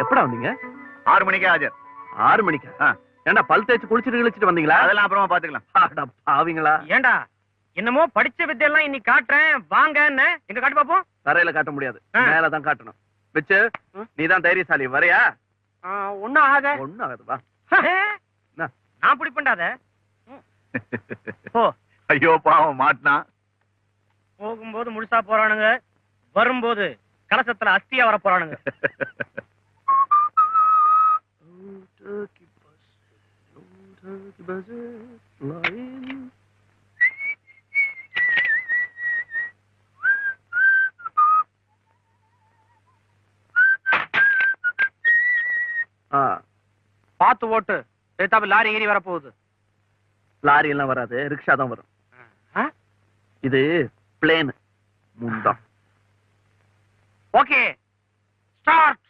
எப்படா வந்தீங்க? 6 மணிக்கே ஆஜர். 6 மணிக்கா? ஏண்டா பல் தேய்ச்சி குளிச்சிட்டு கிழிச்சிட்டு வந்தீங்களா? அதெல்லாம் அப்புறமா பாத்துக்கலாம். பாவீங்களா? ஏண்டா என்னமோ படிச்ச வித்தையெல்லாம் இன்னைக்கு காட்டுறேன் வாங்க. எங்க காட்டு பாப்போம். தரையில காட்ட முடியாது, மேலதான் காட்டணும். வச்சு நீதான் தைரியசாலி. வரையா? ஒண்ணும் ஆகாத. ஒண்ணும் ஆகாது, வா. நான் பிடி பண்ணாத. ஐயோ பாவம் மாட்டினா. போகும்போது முழுசா போறானுங்க, வரும்போது கலசத்துல அஸ்தியா வர போறானுங்க. பாத்து ஓட்டு, லாரி ஏறி வர போகுது. லாரி எல்லாம் வராது, ரிக்ஷா தான் வரும். இது பிளேன் முண்டா. Okay start.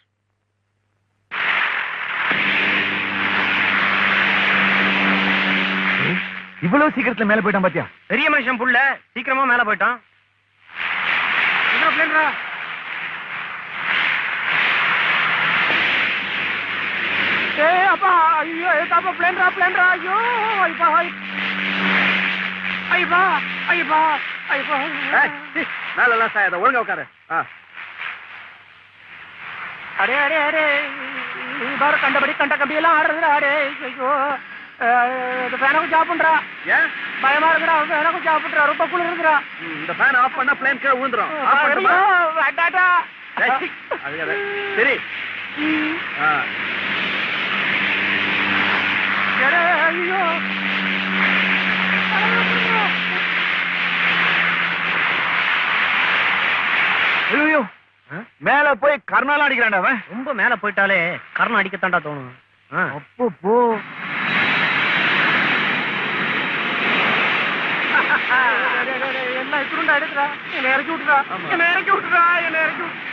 இவ்வளவு சீக்கிரத்துல மேல போயிட்டான் பாத்தியா? பெரிய மனுஷன் புள்ள சீக்கிரமா மேல போயிட்டான். என்ன பிளேன்ரா? ஏய் அப்பா, ஐயோ ஏதாப்பா பிளேன்ரா ஐயோ ஐபா ஐபா ஐபா ஐபா. மேல எல்லாம் சாயத, ஒழுங்கா உட்காரு. அரே அரே அரே பாரு, கண்டபடி கண்ட கம்பியெல்லாம் ஆடுறதுடா. அரே ஐயோ ஃபேனுக்கும் ஜாப் பண்றா. ஏன் பயமா இருக்குடா? ஃபேனுக்கும் ஜாப் பண்றா, ரொம்ப குளிர் இருக்குடா. இந்த ஃபேன் ஆஃப் பண்ணா பிளேன் கீழ விழுந்துரும். சரி. ஐயோ ஐயோ மேல போய் கர்ணாலாம் அடிக்கிறான்டா அவன். ரொம்ப மேல போயிட்டாலே கர்ணம் அடிக்கத்தாண்டா தோணும். அப்போ போ. என்ன இப்படிண்டா எடுக்கிறா? என்ன இறக்கி விட்டுறா, என்ன இறக்கி விட்டுறா, என்ன இறக்கி விட்டு.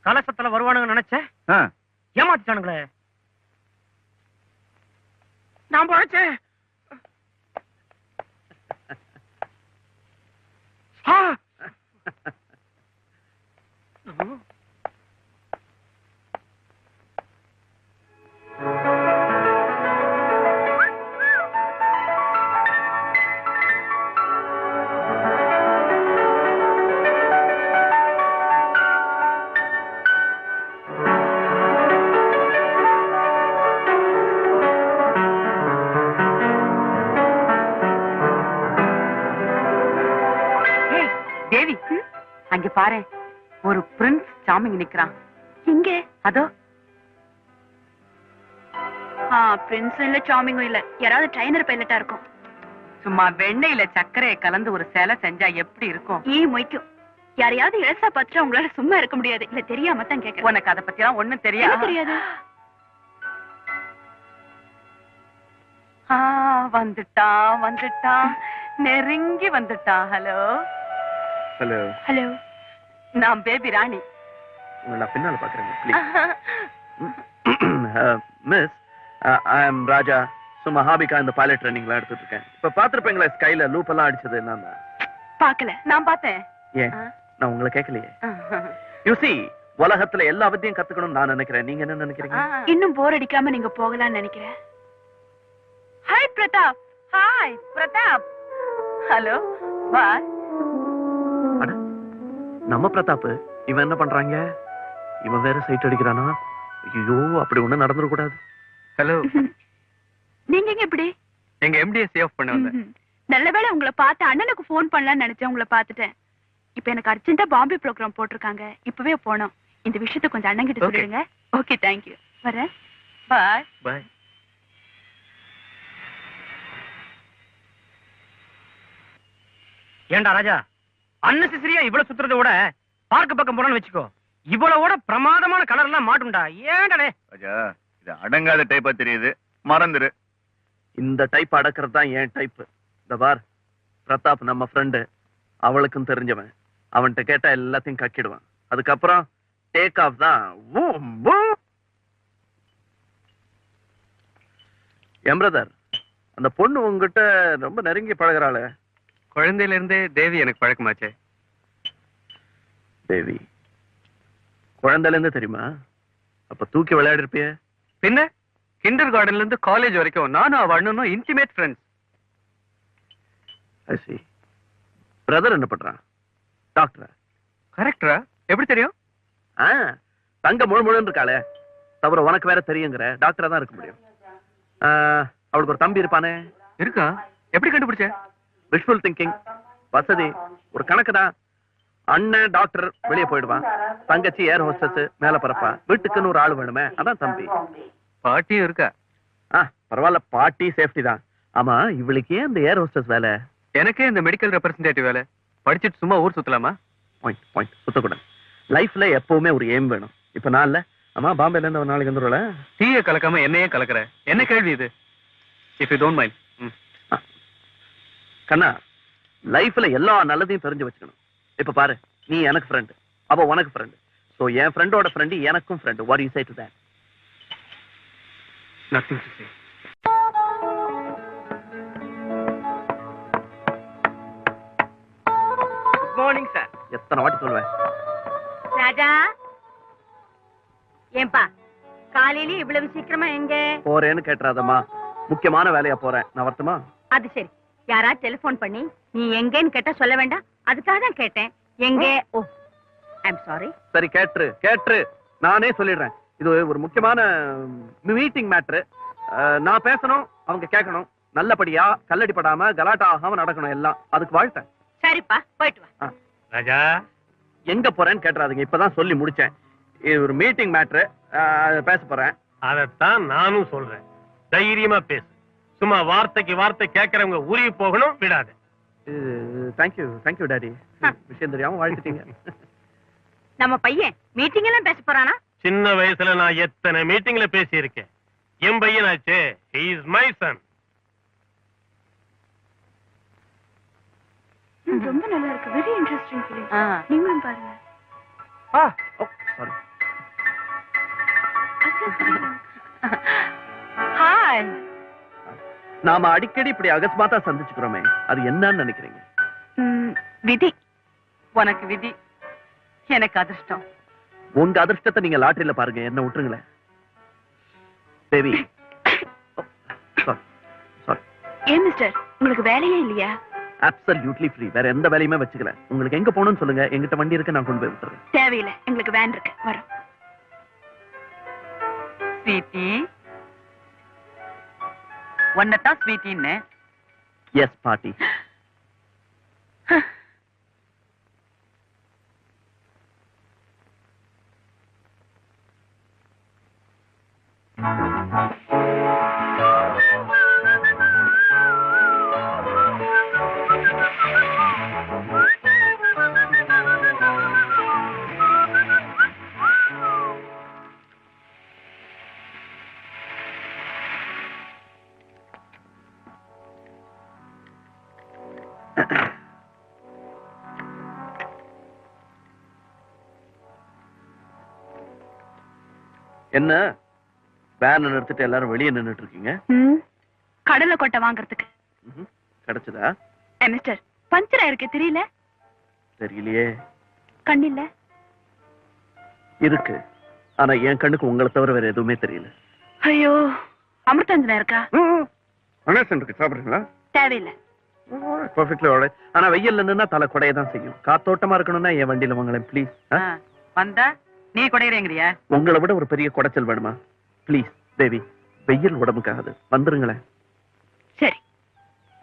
கலசத்துல வருவானுங்க நினைச்சேன், ஏமாத்திட்டானுங்களே. நான் பழைச்சேன். தேவி, அங்க பாரு, ஒரு பிரின்ஸ் சாமிங் நிக்கிறான். எங்க? அதோ. பிரின்ஸும் இல்ல சாமிங்கும் இல்ல, யாராவது ட்ரைனர் பைலட்டா இருக்கும். சும்மா வெண்ணெயில சர்க்கரையை கலந்து ஒரு சேலை செஞ்சா எப்படி இருக்கும்? மொய்க்கும். யாரையாவது இழசா பார்த்துட்டு உங்களால சும்மா இருக்க முடியாது. இல்ல தெரியாம தான் கேட்க. உனக்கு அதை பத்தி எல்லாம் ஒண்ணும் தெரியாது. தெரியாது. வந்துட்டான் வந்துட்டான், நெருங்கி வந்துட்டான். ஹலோ ஹலோ ஹலோ, நான் பேபி ராணி. நான் பின்னால பாக்குறேன். மிஸ், ஐ அம் ராஜா. சும்மா ஹாபிக்கா இந்த பைலட் ட்ரைனிங்ல எடுத்துட்டு இருக்கேன். இப்ப பாத்துருப்பீங்களா ஸ்கைல லூப் எல்லாம் அடிச்சது என்னன்னா? பாக்கல. நான் பார்த்தேன். ஏன் நான் உங்களை கேட்கலையே? யூ see, உலகத்துல எல்லா வித்தையும் கத்துக்கணும்னு நான் நினைக்கிறேன். நீங்க என்ன நினைக்கிறீங்க? இன்னும் போர் அடிக்காம நீங்க போகலாம்னு நினைக்கிறேன். Hi Pratap. Hi Pratap. Hello பாய். நம்ம பிரதாப் இவன் என்ன பண்றாங்க? இவன் வேற சைட் அடிக்கிறானா? ஐயோ, அப்படி ஒண்ணு நடந்துட கூடாது. ஹலோ, நீங்க எங்க இப்படி? எங்க எம்டியை சேவ் பண்ண வந்தேன். நல்லவேளை உங்களை பார்த்து அண்ணனுக்கு போன் பண்ணலாம்னு நினைச்சேன். உங்களை பார்த்துட்டேன். இப்ப எனக்கு அர்ஜென்ட்டா பாம்பே ப்ரோக்ராம் போட்டிருக்காங்க. இப்பவே போனோம். இந்த விஷயத்தை கொஞ்சம் அண்ணன் கிட்ட சொல்லிடுங்க. Okay, thank you. வரேன். பாய் பாய். ஏண்டா ராஜா, அன்னெசரியா இவ்வளவு சுத்துறத விட பார்க்க பக்கம் போனான்னு வச்சுக்கோ, இவ்வளவோட பிரமாதமான கலர் எல்லாம் மாட்டும்டா. ஏண்டனே ராஜா, இது அடங்காத டைப்பா தெரியுது, மறந்துரு. இந்த டைப் அடக்கிறது தான் என் டைப். இந்த பார், பிரதாப் நம்ம ஃப்ரெண்டு, அவளுக்கும் தெரிஞ்சவன். அவன்கிட்ட கேட்டா எல்லாத்தையும் கக்கிடுவான். அதுக்கப்புறம் டேக் ஆஃப் தான். என் பிரதர், அந்த பொண்ணு உங்ககிட்ட ரொம்ப நெருங்கி பழகுறாளே. குழந்தையில இருந்தே தேவி எனக்கு பழக்கமாச்சே. தேவி குழந்தைல இருந்து தெரியுமா? அப்ப தூக்கி விளையாடி இருப்பிய? பின்ன கிண்டர் கார்டன்ல இருந்து காலேஜ் வரைக்கும் நானும் அவ அண்ணனும் இன்டிமேட் ஃப்ரெண்ட்ஸ். பிரதர் என்ன பண்றான்? டாக்டரா? கரெக்டா? எப்படி தெரியும்? தங்க முழுமுழுன்னு இருக்காளே, தவிர உனக்கு வேற தெரியுங்கிற. டாக்டரா தான் இருக்க முடியும். அவளுக்கு ஒரு தம்பி இருப்பானே. இருக்கா? எப்படி கண்டுபிடிச்ச? விஷுவல் திங்கிங், வசதி, ஒரு கணக்கு தான். அண்ணன் டாக்டர் வெளியே போயிடுவான், தங்கச்சி ஏர் ஹோஸ்டஸ் மேல பரப்பா, வீட்டுக்குன்னு ஒரு ஆள் வேணுமே, அதான் தம்பி. பாட்டியும் இருக்கா? பரவாயில்ல, பாட்டி சேஃப்டி தான். ஆமா, இவளுக்கு ஏன் இந்த ஏர் ஹோஸ்டஸ் வேலை? எனக்கே இந்த மெடிக்கல் ரெப்ரசன்டேட்டிவ் வேலை. படிச்சுட்டு சும்மா ஊர் சுத்தலாமா? பாயிண்ட் சுத்தக்கூடாது. லைஃப்ல எப்பவுமே ஒரு எய்ம் வேணும். இப்ப நான் இல்ல, ஆமா பாம்பேல இருந்து ஒரு நாளைக்கு வந்துடும்ல. டீயை கலக்காம என்னையே கலக்குற, என்ன கேள்வி இது? If you don't mind. கண்ணா, லைஃப்ல எல்லா நல்லதையும் தெரிஞ்சு வச்சுக்கணும். இப்ப பாரு, நீ எனக்கு ஃப்ரெண்ட், அவ உனக்கு ஃப்ரெண்ட். சோ என் ஃப்ரெண்டோட ஃப்ரெண்ட் எனக்கும் friend. What you say to that? Nothing to say. Good morning sir. எத்தனை வாட்டி சொல்லுவேன்? ராஜா, ஏன்பா காலையில இவ்வளவு சீக்கிரமா எங்க போறேன்னு கேட்டுறாதம்மா, முக்கியமான வேலையா போறேன். நான் வரட்டுமா? அது சரி, யாரா டெலிபோன் பண்ணி நீ எங்கன்னு கேட்டா சொல்ல வேண்டாம், அதுக்காக தான் கேட்டேன். எங்க? ஓ, ஐம் சாரி. சரி, கேட்ரு நானே சொல்லிடுறேன். இது ஒரு முக்கியமான மீட்டிங் மேட்ரு. நான் பேசணும், அவங்க கேட்கணும். நல்லபடியா கல்லடிப்படாம கலாட்டா ஆகாம நடக்கணும் எல்லாம். அதுக்கு வாழ்த்தேன். சரிப்பா, போயிட்டு வா. ராஜா, எங்க போறேன்னு கேட்டுறாதீங்க, இப்பதான் சொல்லி முடிச்சேன். இது ஒரு மீட்டிங் மேட்ரு, பேச போறேன். அதத்தான் நானும் சொல்றேன். தைரியமா பேசு. சும்மா வார்த்தைக்கு வார்த்தை கேட்கறவங்க உருகி போகணும், விடாது. Thank you daddy. விஷயம் தெரியாம வாழ்த்துட்டீங்க. நம்ம பையன் மீட்டிங் எல்லாம் பேச போறானா? சின்ன வயசுல நான் எத்தனை மீட்டிங்ல பேசி இருக்கேன். என் பையனாச்சே, he is my son. ரொம்ப நல்லா இருக்கு. Very interesting film. நீங்களும் பாருங்க. சாரி. ஹாய். நாம அடிக்கடி இப்படி அகஸ்மாத்தா சந்திச்சுக்கிறோமே, அது என்னன்னு நினைக்கிறீங்க? விதி. உனக்கு விதி, எனக்கு அதிர்ஷ்டம். உங்க அதிர்ஷ்டத்தை நீங்க லாட்டரியில பாருங்க, என்ன விட்டுருங்களேன். தேவி, சாரி. ஏன் மிஸ்டர், உங்களுக்கு வேலையே இல்லையா? Absolutely free. வேற எந்த வேலையுமே வச்சுக்கல. உங்களுக்கு எங்க போகணும்னு சொல்லுங்க, எங்கிட்ட வண்டி இருக்கு, நான் கொண்டு போய் விட்டுறேன். தேவையில்லை, எங்களுக்கு வேன் இருக்கு, வரோம். ஸ்வீட்டி, ஒன்னதான் ஸ்வீட்டின்னு. எஸ் பாட்டி. என்ன வேன் நிறுத்திட்டு எல்லாரும் வெளியே நின்னுட்டு இருக்கீங்க? கடலை கொட்டை வாங்குறதுக்கு. கிடைச்சதா? மிஸ்டர், பஞ்சர் ஆயிருக்கு, தெரியல? தெரியலையே. கண்ணில்ல? இருக்கு, ஆனா என் கண்ணுக்கு உங்களை தவிர வேற எதுவுமே தெரியல. ஐயோ, அமிர்தாஞ்சனா இருக்கா? அனேசன் இருக்கு, சாப்பிடுறீங்களா? தேவையில்லை. Perfectly alright. ஆனா வெயில்ல நின்னா தலை கொடைய தான் செய்யும். காத்தோட்டமா இருக்கணும்னா என் வண்டியில வாங்களேன் ப்ளீஸ். வந்தா நீ குடையிறேங்கிறியா? உங்களை விட ஒரு பெரிய குடைச்சல் வேணுமா? ப்ளீஸ் தேவி, வெயில் உடம்புக்காகுது, வந்துருங்களேன். சரி.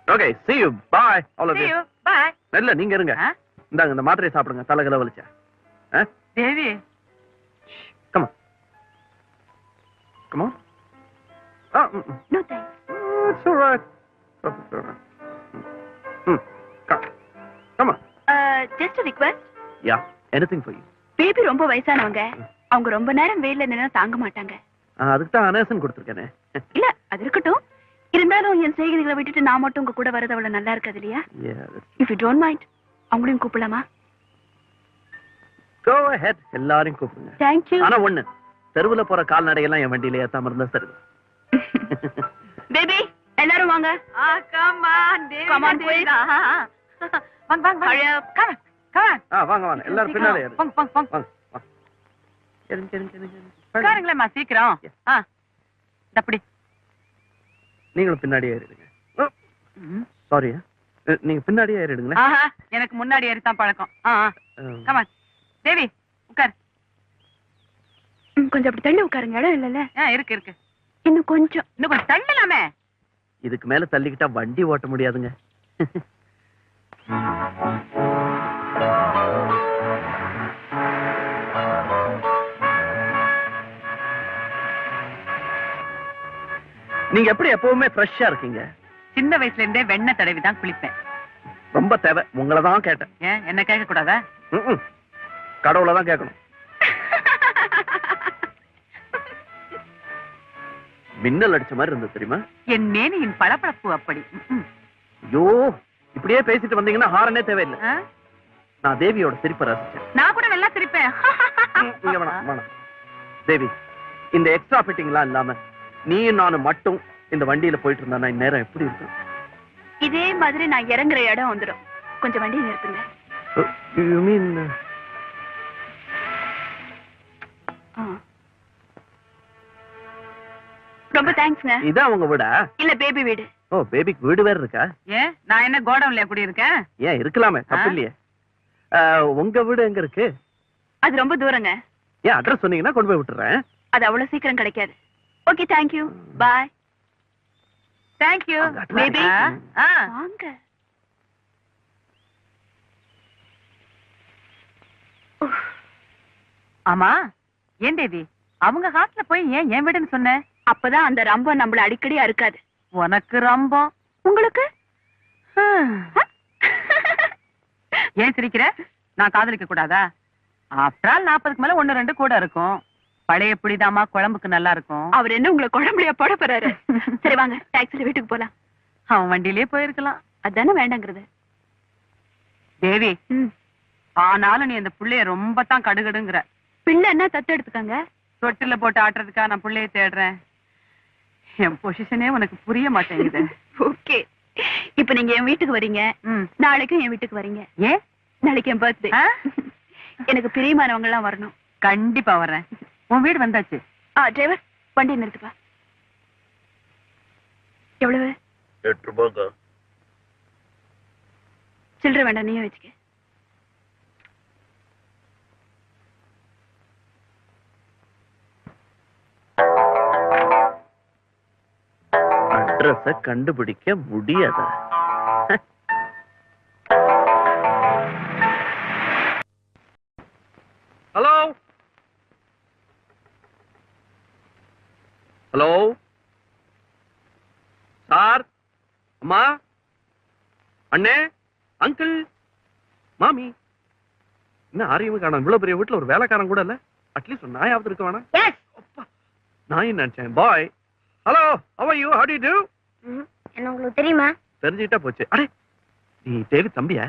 Okay, see you, bye all of See you. you, bye. இல்ல நீங்க இருங்க, இந்தாங்க இந்த மாத்திரையை சாப்பிடுங்க, தலைகல வலிச்சா. தேவி, come on, come on. No thanks. It's all right. It's all right. Come on. Just a request. Yeah, anything for you. Baby ரொம்ப வயசானவங்க, அவங்க ரொம்ப நேரம் வெயில்ல நின்னா தாங்க மாட்டாங்க. அதுக்கு தான் அனேசன் கொடுத்துருக்கேனே. இல்ல, அது இருக்கட்டும். இருந்தாலும் என் செய்திகளை விட்டுட்டு நான் மட்டும் உங்க கூட வரது அவ்வளவு நல்லா இருக்காது இல்லையா? If you don't mind, அவங்களையும் கூப்பிடலாமா? Go ahead, எல்லாரையும் கூப்பிடுங்க. Thank you. ஆனா ஒண்ணு, தெருவுல போற கால்நடையெல்லாம் என் வண்டியில ஏத்தாம இருந்தா சரி. பேபி எல்லாரும் வாங்க. come on, Devi. Come on, please. வாங்க. Come on. வாங்க வாங்க எல்லாரும் பின்னாலே ஏறு. வாங்க. வாங்க வாங்க. உட்காருங்களேம்மா, சீக்கிரம். அப்படி. நீங்களும் பின்னாடியே ஏறிடுங்க. சாரி, நீங்க பின்னாடியே ஏறிடுங்களேன். ஆஹா, எனக்கு முன்னாடி ஏறித்தான் பழக்கம். Come on. தேவி, உட்கார். கொஞ்சம் அப்படி தள்ளி உட்காருங்க, இடம் இல்லைல்ல. இருக்கு. இன்னும் கொஞ்சம் தள்ளலாமே. இதுக்கு மேல தள்ளிக்கிட்டா வண்டி ஓட்ட முடியாதுங்க. நீங்க எப்படி எப்பவுமே ஃப்ரெஷ்ஷா இருக்கீங்க? சின்ன வயசுல இருந்தே வெண்ணெய் தடவி தான் குளிப்பேன். ரொம்ப தேவை. உங்களை தான் கேட்டேன். ஏன் என்ன கேட்க கூடாதா? கடவுளை தான் கேட்கணும். மின்னல் அடிச்ச மாதிரி இருந்தது தெரியுமா? என் மேனியின் பளபளப்பு அப்படி. ஐயோ, இப்படியே பேசிட்டு வந்தீங்கன்னா ஹாரனே தேவையில்லை. நான் தேவியோட சிரிப்பை ரசிச்சேன். நான் கூட நல்லா சிரிப்பேன். இங்க வேணாம். தேவி, இந்த எக்ஸ்ட்ரா ஃபிட்டிங் எல்லாம் இல்லாம நீயும் நானும் மட்டும் இந்த வண்டியில போயிட்டு இருந்தா இந்நேரம் எப்படி இருக்கும்? இதே மாதிரி நான் இறங்குற இடம் வந்துடும். கொஞ்சம் வண்டி நிறுத்துங்க. You mean ரொம்ப தேங்க்ஸ்ங்க. இதான் உங்க வீடா? இல்ல, பேபி வீடு. ஓ, பேபிக்கு வீடு வேற இருக்கா? ஏன் நான் என்ன கோடவுன்ல குடி இருக்கேன்? ஏன் இருக்கலாமே, தப்பு இல்லையே. உங்க வீடு எங்க இருக்கு? அது ரொம்ப தூரங்க. ஏன் அட்ரஸ் சொன்னீங்கன்னா கொண்டு போய் விட்டுறேன். அது அவ்வளவு சீக்கிரம் கிடைக்காது. Okay, thank you. Bye. Thank you baby. வாங்க. ஆமா, ஏன் தேவி அவங்க ஹாஸ்டல்ல போய் ஏன் என் வீடுன்னு சொன்ன? அப்பதான் அந்த ரம்பம் நம்மள அடிக்கடி அறுக்காது. உனக்கு ரம்பம், உங்களுக்கு ஏன் சிரிக்கிற? நான் காதலிக்க கூடாதா? ஆஃப்டர் 40க்கு மேல 1-2 கூட இருக்கும். பழைய புளிதாமா குழம்புக்கு நல்லா இருக்கும். அவர் என்ன உங்களை குழம்புலையா போட போறாரு? சரி வாங்க, டாக்ஸில வீட்டுக்கு போலாம். அவன் வண்டியிலே போயிருக்கலாம். அதானே வேண்டாங்கிறது. தேவி, ஆனாலும் நீ அந்த புள்ளைய ரொம்ப தான் கடுகடுங்கிற. பிள்ளை என்ன தத்து எடுத்துக்காங்க? தொட்டில போட்டு ஆட்டுறதுக்கா நான் புள்ளைய தேடுறேன். என் பொசிஷனே உனக்கு புரிய மாட்டேங்குது. ஓகே, இப்ப நீங்க என் வீட்டுக்கு வரீங்க, நாளைக்கும் என் வீட்டுக்கு வரீங்க. ஏன்? நாளைக்கு என் பர்த்டே. எனக்கு பிரியமானவங்க எல்லாம் வரணும். கண்டிப்பா வர்றேன். உன் வீடு வந்தாச்சு. டிரைவர், வண்டி நிறுத்துப்பா. எவ்வளவு? 8 ரூபாய்க்கா? சில்லறை வேண்டாம், நீயே வச்சுக்க. அட்ரஸ கண்டுபிடிக்க முடியாதா? ஹலோ ஹலோ சார், அம்மா, அண்ணே, அங்கிள், மாமி, என்ன ஆரியமே காணோம். இவ்வளவு பெரிய வீட்டுல ஒரு வேலைக்காரன் கூட இல்ல. அட்லீஸ்ட் ஒரு நாயாவது இருக்க வேணாம்? நான் என்ன நினைச்சேன். பாய், hello, how are you? How do you do? என்ன உங்களுக்கு தெரியுமா? தெரிஞ்சுக்கிட்டா போச்சு. அடே, நீ தேவி தம்பியா?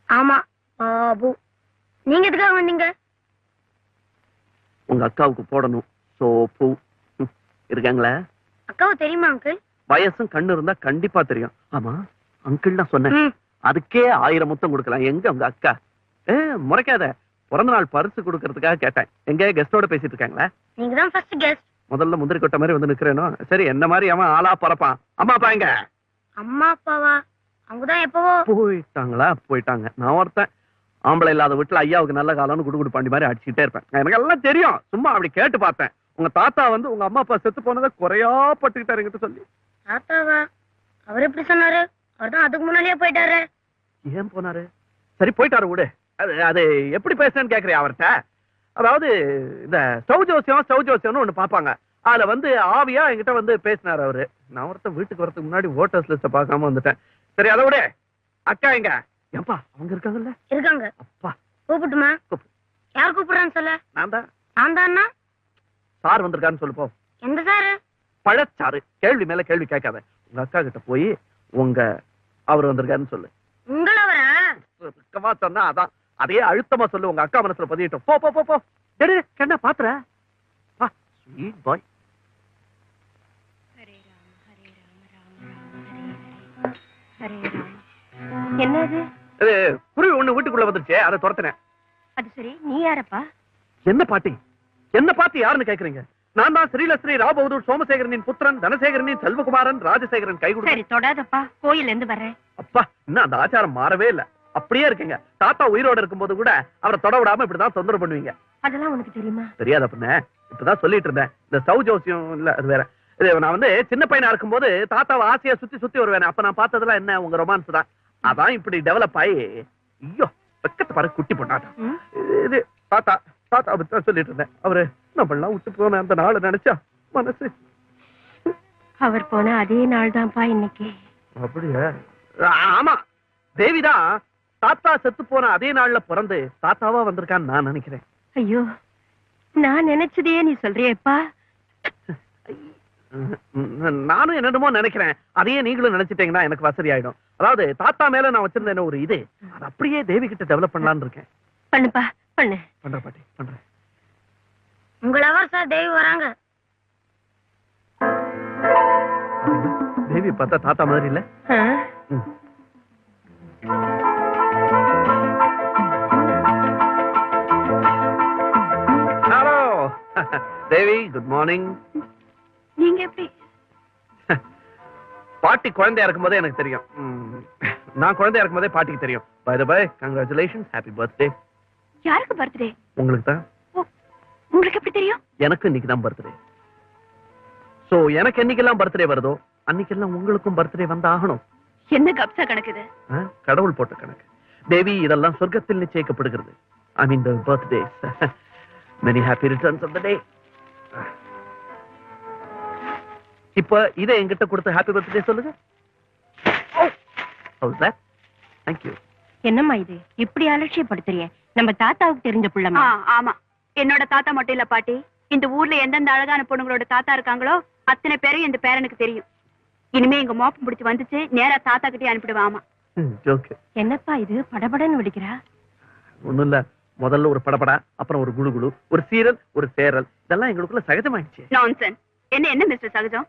ஆமா, பாபு. நீங்க எதுக்காக வந்தீங்க? உங்க அக்காவுக்கு போடணும் சோப்பு. இருக்காங்களா? அக்காவுக்கு தெரியுமா அங்கிள்? வயசும் கண்ணு இருந்தா கண்டிப்பா தெரியும். ஆமா, அங்கிள் நான் சொன்னேன். அதுக்கே 1000 முத்தம் கொடுக்கலாம். எங்க உங்க அக்கா? முறைக்காத. பிறந்த நாள் பரிசு கொடுக்கறதுக்காக கேட்டேன். எங்க கெஸ்டோட பேசிட்டு இருக்காங்களா? நீங்க தான் ஃபர்ஸ்ட் கெஸ்ட். முதல்ல முந்திரி கொட்ட மாதிரி வந்து நிக்கிறேனோ? சரி, என்ன மாதிரி அவன் ஆளா பறப்பான். அம்மா அப்பா எங்க? அம்மா அப்பாவா? அவங்கதான் எப்பவோ போயிட்டாங்களா? போயிட்டாங்க. நான் ஒருத்தன் ஆம்பளை இல்லாத வீட்டுல ஐயாவுக்கு நல்ல காலம்னு குடுகுடு பாண்டி மாதிரி அடிச்சுட்டே இருப்பேன். எனக்கு எல்லாம் தெரியும். சும்மா அப்படி கேட்டு பார்த்தேன். உங்க தாத்தா வந்து உங்க அம்மா அப்பா செத்து போனதை குறையா பட்டுக்கிட்டாரு என்கிட்ட சொல்லி. தாத்தாவா? அவர் எப்படி சொன்னாரு? அவர் தான் அதுக்கு முன்னாடியே போயிட்டாரு. ஏன் போனாரு? சரி, போயிட்டாரு விடு. அது எப்படி பேசுறேன்னு கேக்குறியா அவர்கிட்ட? அதாவது இந்த சௌஜோசியம்னு ஒண்ணு பாப்பாங்க. அதுல வந்து ஆவியா என்கிட்ட வந்து பேசினாரு அவரு. நான் ஒருத்தன் வீட்டுக்கு வரதுக்கு முன்னாடி ஓட்டர்ஸ் லிஸ்ட பார்க்காம வந்துட்டேன். சரி, அதை விட அக்கா எங்க? ஏன்பா அவங்க இருக்காங்கல்ல? இருக்காங்க. அப்பா, கூப்பிட்டுமா? யார் கூப்பிடுறான்னு சொல்ல? நான் தான். நான் தானா? சார் வந்திருக்காருன்னு சொல்லு போ. எந்த சாரு? பழச்சாரு. கேள்வி மேல கேள்வி கேட்காத. உங்க அக்கா கிட்ட போய் உங்க அவர் வந்திருக்காருன்னு சொல்லு. உங்களவரா? சொன்னா அதான். அதையே அழுத்தமா சொல்லு. உங்க அக்கா மனசுல பதியட்டும். போ போ போ போ. என்ன பாத்துற? ஸ்வீட் பாய். ஹரே ராம ஹரே என்னது? இது குருவி ஒண்ணு வீட்டுக்குள்ள வந்துருச்சே, அதை துரத்தினேன். அது சரி, நீ யாரப்பா? என்ன பாட்டி? என்ன பார்த்து யாருன்னு கேக்குறீங்க? நான் தான் ஸ்ரீலஸ்ரீ ராவ் பகதூர் சோமசேகரனின் புத்திரன், தனசேகரனின் செல்வகுமாரன், ராஜசேகரன் கை சரி, தொடாதப்பா. கோயில் இருந்து வர்றேன். அப்பா, இன்னும் அந்த ஆச்சாரம் மாறவே இல்ல, அப்படியே இருக்குங்க. தாத்தா உயிரோட இருக்கும்போது கூட அவரை தொட விடாம இப்படிதான் தொந்தரவு பண்ணுவீங்க. அதெல்லாம் உனக்கு தெரியுமா? தெரியாத பண்ண, இப்பதான் சொல்லிட்டு இருந்தேன். இந்த சௌ ஜோசியம் இல்ல, அது வேற. இது நான் வந்து சின்ன பையனா இருக்கும்போது தாத்தாவை ஆசையா சுத்தி சுத்தி வருவேன். அப்ப நான் பார்த்ததெல்லாம் என்ன, உங்க ரொமான்ஸ் தான். அதான் இப்படி டெவலப் ஆகி, ஐயோ பக்கத்து பாரு குட்டி பொண்ணாட்டம். இது தாத்தா தாத்தா பத்தி சொல்லிட்டு இருந்தேன். அவரு நம்மளாம் விட்டு போன அந்த நாளை நினைச்சா மனசு. அவர் போன அதே நாள் தான்ப்பா இன்னைக்கு. அப்படியா? ஆமா, தேவிதான் தாத்தா செத்து போன அதே நாள்ல பிறந்து தாத்தாவா வந்திருக்கான்னு நான் நினைக்கிறேன். ஐயோ, நான் நினைச்சதையே நீ சொல்றியேப்பா. நானும் என்னமோ நினைக்கிறேன், அதையே நீங்களும் நினைச்சிட்டீங்கன்னா எனக்கு வசதி ஆயிடும். அதாவது தாத்தா மேல நான் வச்சிருந்தேன் ஒரு இது, அது அப்படியே தேவி கிட்ட டெவலப் பண்ணலாம்னு இருக்கேன். பண்ணுப்பா, பண்ணு. பண்ற பாட்டி, பண்றேன். உங்களை சார் தேவி வராங்க. தேவி பார்த்தா தாத்தா மாதிரி இல்ல? ஹலோ தேவி, குட் மார்னிங். நீங்க எப்படி? பாட்டி குழந்தையா இருக்கும் போதே எனக்கு தெரியும். நான் குழந்தையா இருக்கும் போதே பாட்டிக்கு தெரியும். By the by, congratulations, happy birthday. யாருக்கு பர்த்டே? உங்களுக்கு தான். உங்களுக்கு எப்படி தெரியும்? எனக்கு இன்னைக்கு தான் பர்த்டே. சோ எனக்கு என்னைக்கெல்லாம் பர்த்டே வருதோ அன்னைக்கெல்லாம் உங்களுக்கும் பர்த்டே வந்து ஆகணும். என்ன கப்சா கணக்குது? கடவுள் போட்ட கணக்கு தேவி. இதெல்லாம் சொர்க்கத்தில் நிச்சயிக்கப்படுகிறது. I mean the birthdays. Many happy returns of the day. இப்ப இதை என்கிட்ட கொடுத்து ஹாப்பி பர்த்டே சொல்லுங்க. How's that? Thank you. என்னம்மா இது இப்படி அலட்சியப்படுத்துறிய? நம்ம தாத்தாவுக்கு தெரிஞ்ச புள்ளமா? ஆமா, என்னோட தாத்தா மட்டும் இல்ல பாட்டி, இந்த ஊர்ல எந்தெந்த அழகான பொண்ணுங்களோட தாத்தா இருக்காங்களோ அத்தனை பேரும் இந்த பேரனுக்கு தெரியும். இனிமே எங்க மோப்பம் பிடிச்சு வந்துச்சு நேரா தாத்தா கிட்டே அனுப்பிடுவாமா. ஜோக். என்னப்பா இது படபடன்னு வெடிக்கிறா? ஒண்ணும் இல்ல, முதல்ல ஒரு படபடா, அப்புறம் ஒரு குடு குடு, ஒரு சீரல், ஒரு சேரல், இதெல்லாம் எங்களுக்குள்ள சகஜமாயிடுச்சு. நான்சென்ஸ். என்ன மிஸ்டர் சகஜம்?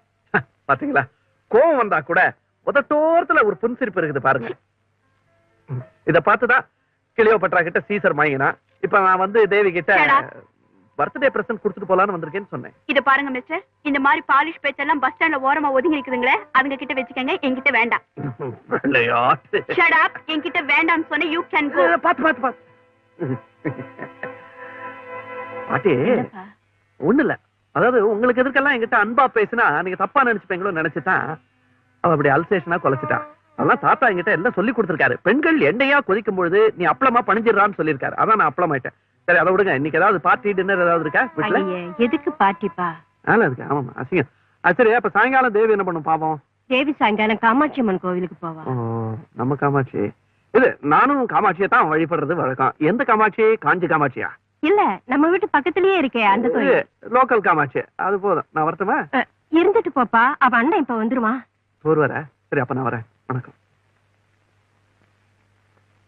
பாத்தீங்களா, கோவம் வந்தா கூட உதட்டோரத்துல ஒரு புன்சிரிப்பு இருக்குது பாருங்க. இத பார்த்துதான் கிளியோபட்ரா கிட்ட சீசர் மயங்கினா. இப்ப நான் வந்து தேவி கிட்ட பர்த்டே பிரசன்ட் கொடுத்துட்டு போலான்னு வந்திருக்கேன்னு சொன்னேன். இத பாருங்க மிஸ்டர், இந்த மாதிரி பாலிஷ் பேச்செல்லாம் பஸ் ஸ்டாண்ட்ல ஓரமா ஒதுங்கி இருக்குதுங்களே, அதுங்க கிட்ட வச்சுக்கங்க, என்கிட்ட வேண்டாம். Shut up. என்கிட்ட வேண்டாம்னு சொன்ன யூ கேன் கோ. பாத்து பாட்டி, ஒண்ணு இல்ல. அதாவது உங்களுக்கு எதுக்கெல்லாம் என்கிட்ட அன்பா பேசினா நீங்க தப்பா நினைச்சுப்பீங்களோ நினைச்சுதான் அவ அப்படி அல்சேஷனா கொலைச்சிட்டா. அதெல்லாம் தாத்தா என்கிட்ட எல்லாம் சொல்லி கொடுத்திருக்காரு. பெண்கள் எண்ணெயா கொதிக்கும் பொழுது நீ அப்பளமா பணிஞ்சிடறான்னு சொல்லியிருக்காரு. அதான் நான் அப்பளமாயிட்டேன். சரி, அதை விடுங்க. இன்னைக்கு ஏதாவது பார்ட்டி டின்னர் ஏதாவது இருக்கா வீட்டுல? எதுக்கு பார்ட்டிப்பா? இருக்கு. ஆமா, அசிங்கம். சரி, அப்ப சாயங்காலம் தேவி என்ன பண்ணும் பாப்போம்? தேவி சாயங்காலம் காமாட்சி அம்மன் கோவிலுக்கு போவா. நம்ம காமாட்சி? இது நானும் காமாட்சியை தான் வழிபடுறது வழக்கம். எந்த காமாட்சி? காஞ்சி காமாட்சியா? இல்ல, நம்ம வீட்டு பக்கத்திலேயே இருக்கே அந்த கோயில். லோக்கல் காமாட்சி. அது போதும். நான் வரட்டுமா? இருந்துட்டு போப்பா, அவ அண்ணன் இப்ப வந்துருவான். ஒரு வர. சரி, அப்ப நான் வரேன். வணக்கம்.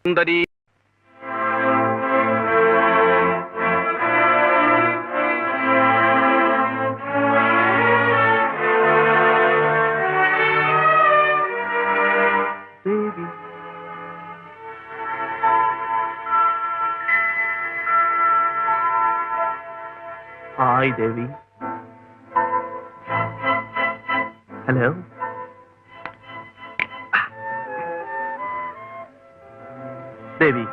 சுந்தரி, ஹாய் தேவி. ஹலோ. தேவி,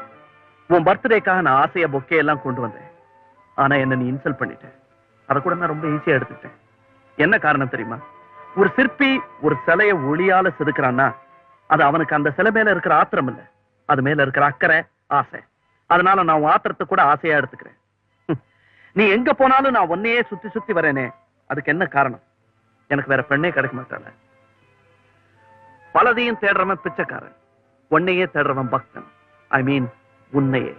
உன் பர்த்டேக்காக நான் ஆசைய பொக்கே எல்லாம் கொண்டு வந்தேன். ஆனா என்ன நீ இன்சல்ட் பண்ணிட்ட. அதை கூட நான் ரொம்ப ஈஸியா எடுத்துட்டேன். என்ன காரணம் தெரியுமா? ஒரு சிற்பி ஒரு சிலைய ஒளியால செதுக்குறான்னா அது அவனுக்கு அந்த சிலை மேல இருக்கிற ஆத்திரம் இல்ல, அது மேல இருக்கிற அக்கறை, ஆசை. அதனால நான் ஆத்திரத்தை கூட ஆசையா எடுத்துக்கிறேன். நீ எங்க போனாலும் நான் ஒன்னையே சுத்தி சுத்தி வரேனே, அதுக்கு என்ன காரணம்? எனக்கு வேற பெண்ணே கிடைக்க மாட்டாள. பலதையும் தேடுறவன் பிச்சைக்காரன், ஒன்னையே தேடுறவன் பக்தன். ஐ மீன் உன்னையே.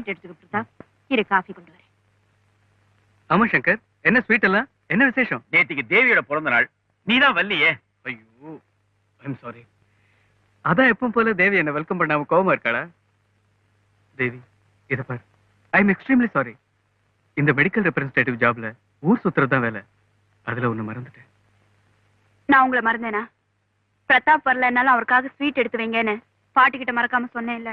ஸ்வீட் எடுத்துக்க பிரதாப். இரு காஃபி கொண்டு வரேன். ஆமா சங்கர், என்ன ஸ்வீட் எல்லாம், என்ன விசேஷம்? நேத்திக்கு தேவியோட பிறந்த நாள், நீதான் வல்லியே. ஐயோ, ஐம் சாரி. அதான் எப்பவும் போல தேவி என்ன வெல்கம் பண்ணாம கோவமா இருக்காளா? தேவி, இத பாரு, ஐ எம் எக்ஸ்ட்ரீம்லி சாரி. இந்த மெடிக்கல் ரெப்ரசன்டேட்டிவ் ஜாப்ல ஊர் சுத்துறது தான் வேலை. அதுல ஒண்ணு மறந்துட்டேன். நான் உங்களை மறந்தேனா? பிரதாப் வரலன்னாலும் அவருக்காக ஸ்வீட் எடுத்து வைங்கன்னு பாட்டிக்கிட்ட மறக்காம சொன்னேன்ல.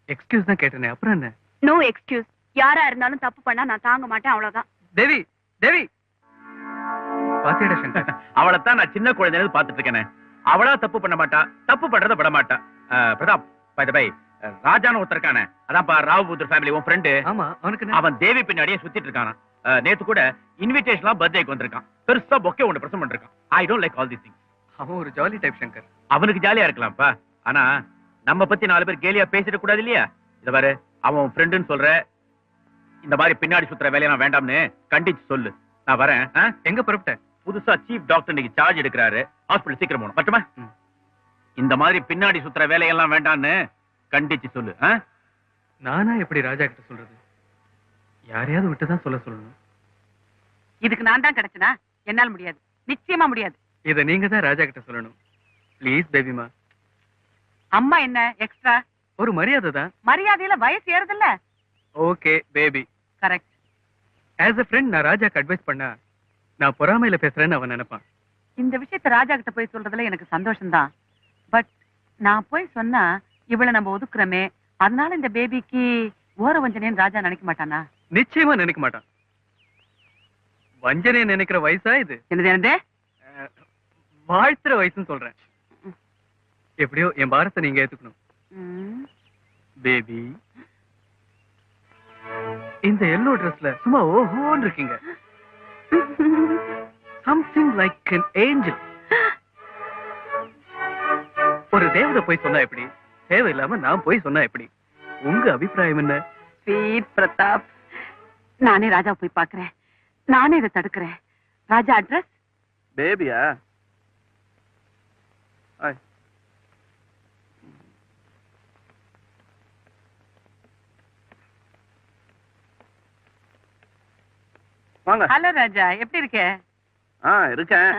எக்ஸ்கியூஸ் தான் கேட்டேனே, அப்புறம் என்ன? No excuse. யாரா இருந்தாலும் தப்பு பண்ணா நான் தாங்க மாட்டேன், அவ்வளவுதான். தேவி, தேவி பாத்தியாடா சங்கர், அவளைத்தான் நான் சின்ன குழந்தையில பாத்துட்டு இருக்கேனே. அவளா தப்பு பண்ண மாட்டா, தப்பு பண்றத விட மாட்டா. பிரதாப், பை த பை, ராஜான்னு ஒருத்தர் இருக்கானே, அதான்ப்பா ராவ்புத்தர் ஃபேமிலி உன் ஃப்ரெண்டு. ஆமா, அவனுக்கு என்ன? அவன் தேவி பின்னாடியே சுத்திட்டு இருக்கானா. நேத்து கூட இன்விடேஷன்லாம் பர்த்டேக்கு வந்திருக்கான். பெருசா பொக்கே ஒன்று பிரசன்ட் பண்ணிருக்கான். I don't like all these things. அவன் ஒரு ஜாலி டைப் சங்கர். அவனுக்கு ஜாலியா இருக்கலாம்ப்பா, ஆனா நம்ம பத்தி 4 பேர் கேலியா பேசிட கூடாது இல்லையா? இத பாரு, அவன் ஃப்ரெண்டுன்னு சொல்ற, இந்த மாதிரி பின்னாடி சுத்துற வேலையெல்லாம் வேண்டாம்னு கண்டிச்சு சொல்லு. நான் வரேன். எங்க புறப்பட்டேன்? புதுசா சீஃப் டாக்டர் இன்னைக்கு சார்ஜ் எடுக்கிறாரு. ஹாஸ்பிடல் சீக்கிரம் போகணும். மட்டுமா? இந்த மாதிரி பின்னாடி சுத்துற வேலையெல்லாம் வேண்டாம்னு கண்டிச்சு சொல்லு. நானா எப்படி ராஜா கிட்ட சொல்றது? யாரையாவது விட்டுதான் சொல்ல சொல்லணும். இதுக்கு நான் தான் கிடைச்சனா? என்னால முடியாது, நிச்சயமா முடியாது. இத நீங்க தான் ராஜா கிட்ட சொல்லணும். ப்ளீஸ் பேபிமா. அம்மா என்ன எக்ஸ்ட்ரா? ஒரு மரியாதை தான். மரியாதையில வயசு ஏறுதுல்ல. Okay baby. Correct. As a friend நான் ராஜாக்கு அட்வைஸ் பண்ணா நான் பொறாமையில பேசுறேன்னு அவன் நினைப்பான். இந்த விஷயத்த ராஜா கிட்ட போய் சொல்றதுல எனக்கு சந்தோஷம்தான். பட் நான் போய் சொன்னா இவளை நம்ம ஒதுக்குறமே, அதனால இந்த பேபிக்கு ஓர வஞ்சனைன்னு ராஜா நினைக்க மாட்டானா? நிச்சயமா நினைக்க மாட்டான். வஞ்சனை நினைக்கிற வயசா இது? என்னது? வாழ்த்துற வயசுன்னு சொல்றேன். எப்படியோ என் பாரத்தை நீங்க ஏத்துக்கணும் பேபி. இந்த எல்லோ ட்ரெஸ்ல சும்மா ஓஹோன்னு இருக்கீங்க. Something like an angel. ஒரு தேவதை போய் சொன்னா எப்படி? தேவையில்லாம நான் போய் சொன்னா எப்படி? உங்க அபிப்பிராயம் என்ன? ஸ்வீட் பிரதாப், நானே ராஜா போய் பாக்குறேன். நானே இதை தடுக்கிறேன். ராஜா அட்ரஸ்? பேபியா? வாங்க. ஹலோ ராஜா, எப்படி இருக்க? இருக்கேன்.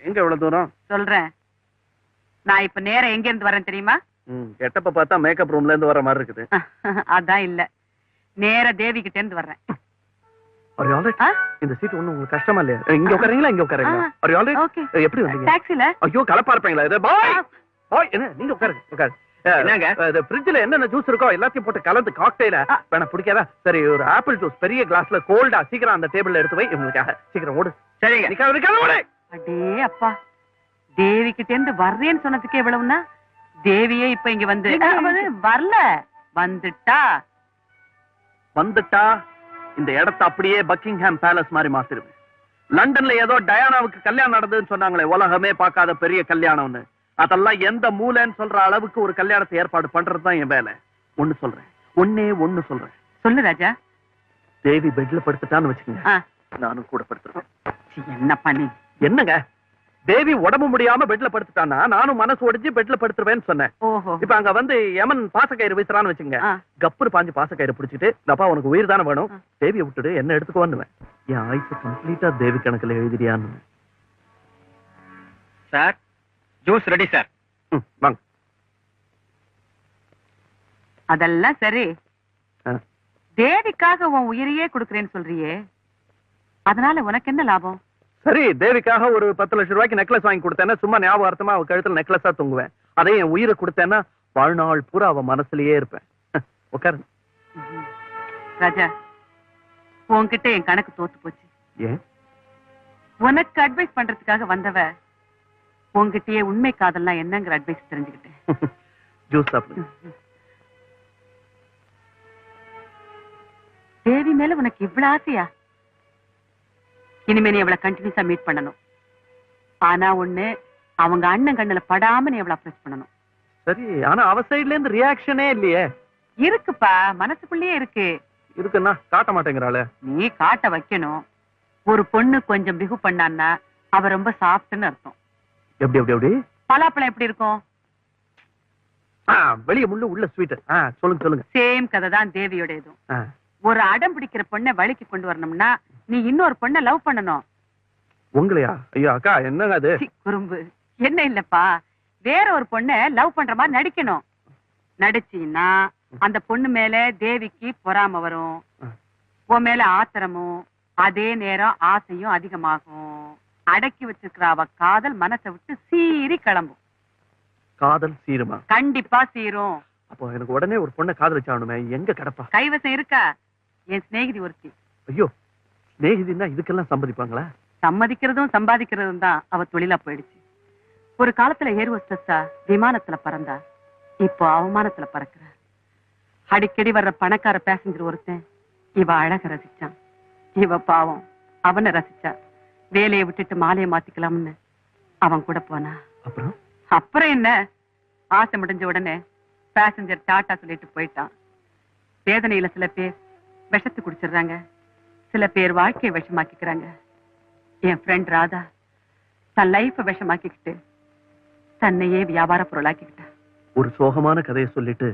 எங்க எவ்வளவு தூரம்? சொல்றேன். நான் இப்ப நேரா எங்க இருந்து வரேன் தெரியுமா? கெட்டப்ப பார்த்தா மேக்கப் ரூம்ல இருந்து வர மாதிரி இருக்குது. அதான் இல்ல, நேரா தேவி கிட்ட இருந்து வர்றேன். இந்த சீட் ஒண்ணு உங்களுக்கு கஷ்டமா இல்லையா? இங்க உட்காரீங்களா? இங்க உட்காரீங்களா? எப்படி வந்தீங்க? டாக்ஸில. ஐயோ கலப்பா இருப்பீங்களா? இது பாய் பாய், என்ன நீங்க உட்காருங்க, உட்காருங்க. என்னங்க ஃப்ரிட்ஜ்ல என்னென்ன ஜூஸ் இருக்கோ எல்லாத்தையும் போட்டு கலந்து காக்டெயில வேணா பிடிக்காதா? சரி, ஒரு ஆப்பிள் ஜூஸ் பெரிய கிளாஸ்ல கோல்டா சீக்கிரம் அந்த டேபிள்ல எடுத்து வை. உங்களுக்காக சீக்கிரம் ஓடு. சரிங்க, நிக்காத ஓடு. அடே அப்பா, தேவி கிட்ட இருந்து வர்றேன்னு சொன்னதுக்கே இவ்வளவுன்னா, தேவியே இப்ப இங்க வந்து வரல, வந்துட்டா. இந்த இடத்தை அப்படியே பக்கிங்ஹாம் பேலஸ் மாதிரி மாத்திருவேன். லண்டன்ல ஏதோ டயானாவுக்கு கல்யாணம் நடந்ததுன்னு சொன்னாங்களே, உலகமே பார்க்காத பெரிய கல்யாணம்னு, அதெல்லாம் எந்த மூலைன்னு சொல்ற அளவுக்கு ஒரு கல்யாணத்தை ஏற்பாடு பண்றதுதான் என் வேலை. ஒண்ணு சொல்றேன். சொல்லு ராஜா. தேவி பெட்ல படுத்துட்டான்னு வச்சுக்கோங்க, நானும் கூட படுத்துருவேன். என்ன பண்ணி? என்னங்க, தேவி உடம்பு முடியாம பெட்ல படுத்துட்டானா நானும் மனசு ஒடிஞ்சு பெட்ல படுத்துருவேன்னு சொன்னேன். இப்ப அங்க வந்து யமன் பாசக்கயிறு வீசுறான்னு வச்சுங்க, கப்புரு பாஞ்சு பாசக்கயிறு பிடிச்சிட்டு, அப்பா உனக்கு உயிர் தானே வேணும், தேவியை விட்டுடு என்ன எடுத்துக்குவான்னு. என் ஆயுசு கம்ப்ளீட்டா தேவி கணக்குல எழுதிரியான்னு. Sir, juice ready sir. வாங்க. அதெல்லாம் சரி, தேவிக்காக உன் உயிரையே கொடுக்கறேன்னு சொல்றியே, அதனால உனக்கு என்ன லாபம்? சரி, தேவிக்காக ஒரு 10 லட்சம் ரூபாய்க்கு நெக்லஸ் வாங்கி கொடுத்தேன்னா சும்மா ஞாபகார்த்தமா அவ கழுத்துல நெக்லஸா தூங்குவேன். அதே என் உயிரை கொடுத்தேன்னா வாழ்நாள் பூரா அவ மனசுலயே இருப்பேன். உட்காரு. ராஜா, உன்கிட்ட என் கணக்கு தோத்து போச்சு. ஏன்? உனக்கு அட்வைஸ் பண்றதுக்காக வந்தவ உன்கிட்டயே உண்மை காதல்லாம் என்னங்கிற அட்வைஸ் தெரிஞ்சுக்கிட்டேன். ஜூஸ் சாப்பிடு. தேவி மேல உனக்கு இவ்வளவு ஆசையா? இனிமே நீ அவளை கண்டினியூஸா மீட் பண்ணணும். ஆனா ஒண்ணு, அவங்க அண்ணன் கண்ணுல படாம நீ அவளை அப்ரோச் பண்ணணும். சரி, ஆனா அவ சைடுல இருந்து ரியாக்ஷனே இல்லையே. இருக்குப்பா, மனசுக்குள்ளேயே இருக்கு. இருக்குன்னா காட்ட மாட்டேங்கிறாளே. நீ காட்ட வைக்கணும். ஒரு பொண்ணு கொஞ்சம் பிகு பண்ணான்னா அவ ரொம்ப சாஃப்ட்னு அர்த்தம். எப்படி எப்படி எப்படி? பலாப்பழம் எப்படி இருக்கும்? வெளிய முள்ளு உள்ள ஸ்வீட். சொல்லுங்க சொல்லுங்க. சேம் கதை தான் தேவியோட இதுவும். ஆ. ஒரு அடம் பிடிக்கிற பொண்ணை வழிக்கு கொண்டு வரணும்னா நீ இன்னொரு பொண்ணை லவ் பண்ணணும். உங்களையா? ஐயோ அக்கா என்னங்க அது? சி, குறும்பு என்ன இல்லப்பா, வேற ஒரு பொண்ணை லவ் பண்ற மாதிரி நடிக்கணும். நடிச்சீன்னா அந்த பொண்ணு மேல தேவிக்கு பொறாம வரும், உன் மேல ஆத்திரமும், அதே நேரம் ஆசையும் அதிகமாகும். அடக்கி வச்சிருக்கிற அவ காதல் மனசை விட்டு சீறி கிளம்பும். காதல் சீருமா? கண்டிப்பா சீரும். அப்போ எனக்கு உடனே ஒரு பொண்ணை காதலிச்சாகணுமே, எங்க கிடப்பா? கைவசம் இருக்கா? என் சிநேகிதி ஒருத்தி. ஐயோ, சிநேகிதின்னா இதுக்கெல்லாம் சம்மதிப்பாங்களா? சம்மதிக்கிறதும் சம்பாதிக்கிறதும் தான் அவ தொழிலா போயிடுச்சு. ஒரு காலத்துல ஏர் ஹோஸ்டஸா விமானத்துல பறந்தா, இப்போ அவமானத்துல பறக்குற. அடிக்கடி வர்ற பணக்கார பேசஞ்சர் ஒருத்தன் இவ அழக ரசிச்சான். இவ பாவம் அவனை ரசிச்சா. வேலையை விட்டுட்டு மாலையை மாத்திக்கலாம்னு அவன் கூட போனா. அப்புறம் என்ன, ஆசை முடிஞ்ச உடனே பேசஞ்சர் டாட்டா சொல்லிட்டு போயிட்டான். வேதனையில சில பேர் விஷத்தை குடிச்சிடுறாங்க, சில பேர் வாழ்க்கையை விஷமாக்கிக்கிறாங்க. என் ஃப்ரெண்ட் ராதா தன் லைஃப விஷமாக்கிக்கிட்டு தன்னையே வியாபார பொருளாக்கிக்கிட்டா. ஒரு சோகமான கதையை சொல்லிட்டு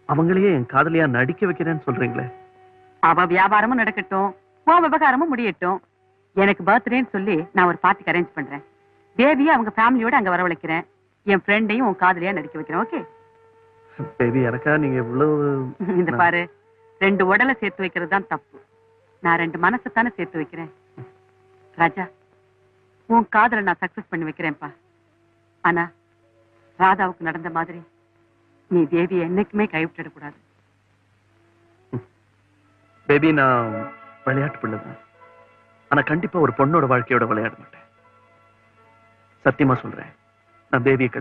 அவங்களையே என் காதலியா நடிக்க வைக்கிறேன்னு சொல்றீங்களே? அவ வியாபாரமும் நடக்கட்டும், உன் விவகாரமும் முடியட்டும். எனக்கு பர்த்டேன்னு சொல்லி நான் ஒரு பார்ட்டிக்கு அரேஞ்ச் பண்றேன். தேவியை அவங்க ஃபேமிலியோட அங்க வரவழைக்கிறேன். என் ஃப்ரெண்டையும் உன் காதலியா நடிக்க வைக்கிறேன். ஓகே பேபி, எனக்கா நீங்க இவ்வளவு? இந்த பாரு, 2 உடலை சேர்த்து வைக்கிறது தான் தப்பு. நான் 2 மனசைத்தானே சேர்த்து வைக்கிறேன். ராஜா, உன் காதலை நான் சக்சஸ் பண்ணி வைக்கிறேன்ப்பா. ஆனா ராதாவுக்கு நடந்த மாதிரி நீ தேவியை என்னைக்குமே கைவிட்டுடக்கூடாது. பேபி, நான் விளையாட்டு பிள்ளைதான். ஆனா கண்டிப்பா ஒரு பொண்ணோட வாழ்க்கையோட விளையாட மாட்டேன். சத்தியமா சொல்றேன். நான் பேபியை கல்யாணம்